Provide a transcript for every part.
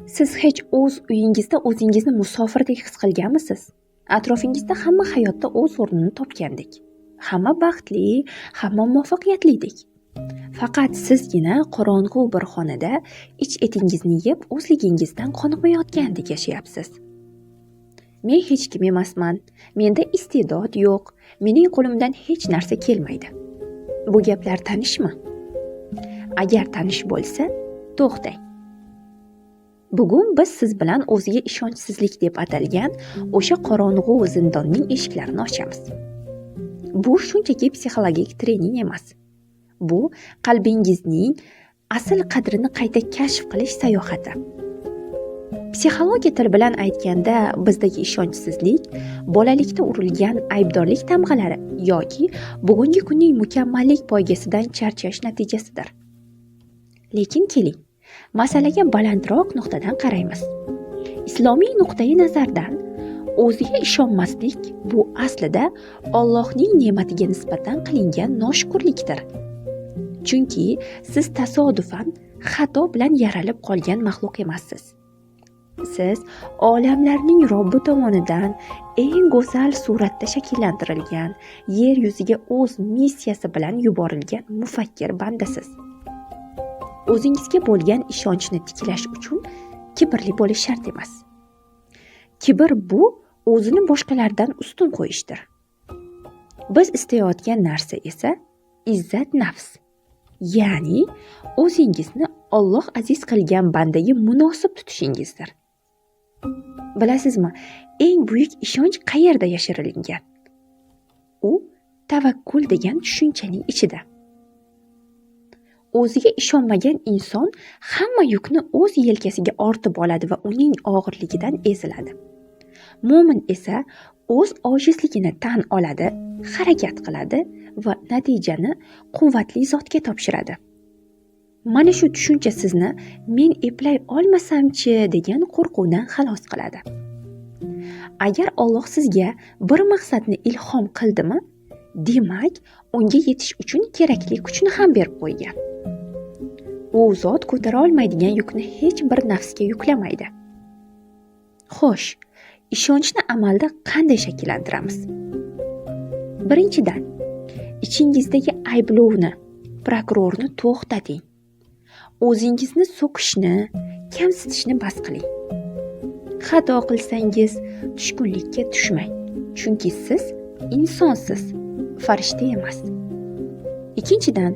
Siz hech o'z uyingizda o'zingizni musofirdek his qilganmisiz? Atrofingizda hamma hayotda o'z o'rnini topgandek. Hamma baxtli, hamma muvaffaqiyatlidik. Faqat sizgina qorong'u bir xonada ich-etingizni yeb o'zligingizdan qoniqmayotgandek yashayapsiz. Men hech kim emasman, menda iste'dod yo'q, mening qo'limdan hech narsa kelmaydi. Bu gaplar tanishmi? Agar tanish bo'lsa, to'xtang. Bugun biz siz bilan o'ziga ishonchsizlik deb atalgan o'sha qorong'u zindonning eshiklarini ochamiz. Bu shunchaki psixologik trening emas. Bu qalbingizning asl qadrini qayta kashf qilish sayohati. Psixologiya tili bilan aytganda, bizdagi ishonchsizlik bolalikda urilgan aybdorlik tamg'alari yoki bugungi kunning mukammallik poygasidan charchash natijasidir. Lekin keling, masalaga balandroq nuqtadan qaraymiz. Islomiy nuqtai nazardan o'ziga ishonmaslik bu aslida Allohning ne'matiga nisbatan qilingan noshukrlikdir. Chunki siz tasodifan xato bilan yaralib qolgan maxluq emassiz. Siz olamlarning Robbi tomonidan eng go'zal suratda shakllantirilgan, yer yuziga o'z missiyasi bilan yuborilgan mufakkir bandasiz. O'zingizga bo'lgan ishonchni tiklash uchun kibrli bo'lish shart emas. Kibr bu o'zini boshqalardan ustun qo'yishdir. Biz istayotgan narsa esa izzat nafs, ya'ni o'zingizni Alloh aziz qilgan bandaga munosib tutishingizdir. Bilasizmi, eng buyuk ishonch qayerda yashirilgan? U tavakkul degan tushunchaning ichida. O'ziga ishonmagan inson hamma yukni o'z yelkasiga ortib oladi va uning og'irligidan eziladi. Mo'min esa o'z ojizligini tan oladi, harakat qiladi va natijani quvvatli zotga topshiradi. Mana shu tushuncha sizni men eplay olmasam-chi degan qo'rquvdan xalos qiladi. Agar Alloh sizga bir maqsadni ilhom qildimi, demak, unga yetish uchun kerakli kuchni ham berib qo'ygan. U zot ko'tara olmaydigan yukni hech bir nafsga yuklamaydi. Xo'sh, ishonchni amalda qanday shakllantiramiz? Birinchidan, ichingizdagi ayblovni, prokurorni to'xtating. O'zingizni so'kishni, kamsitishni bas qiling. Xato qilsangiz, tushkunlikka tushmang. Chunki siz insonsiz, farishta emas. Ikkinchidan,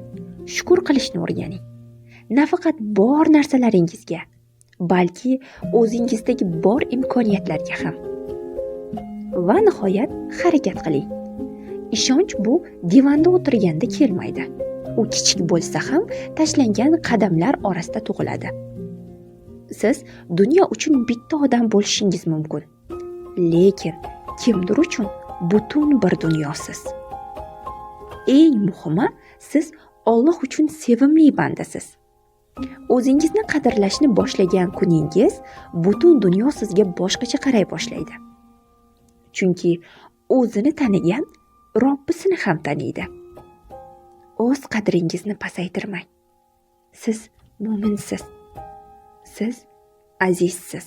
shukr qilishni o'rganing. Nafaqat bor narsalaringizga, balki o'zingizdagi bor imkoniyatlarga ham. Va nihoyat, harakat qiling. Ishonch bu divanda o'tirganda kelmaydi. U kichik bo'lsa ham tashlangan qadamlar orasida tug'iladi. Siz dunyo uchun bitta odam bo'lishingiz mumkin, lekin kimdir uchun butun bir dunyosiz. Eng muhimi, siz Alloh uchun sevimli bandasiz. O'zingizni qadrlashni boshlagan kuningiz butun dunyo sizga boshqacha qaray boshlaydi. Chunki o'zini tanigan Robbisini ham taniydi. O'z qadringizni pasaytirmang. Siz mo'minsiz. Siz azizsiz.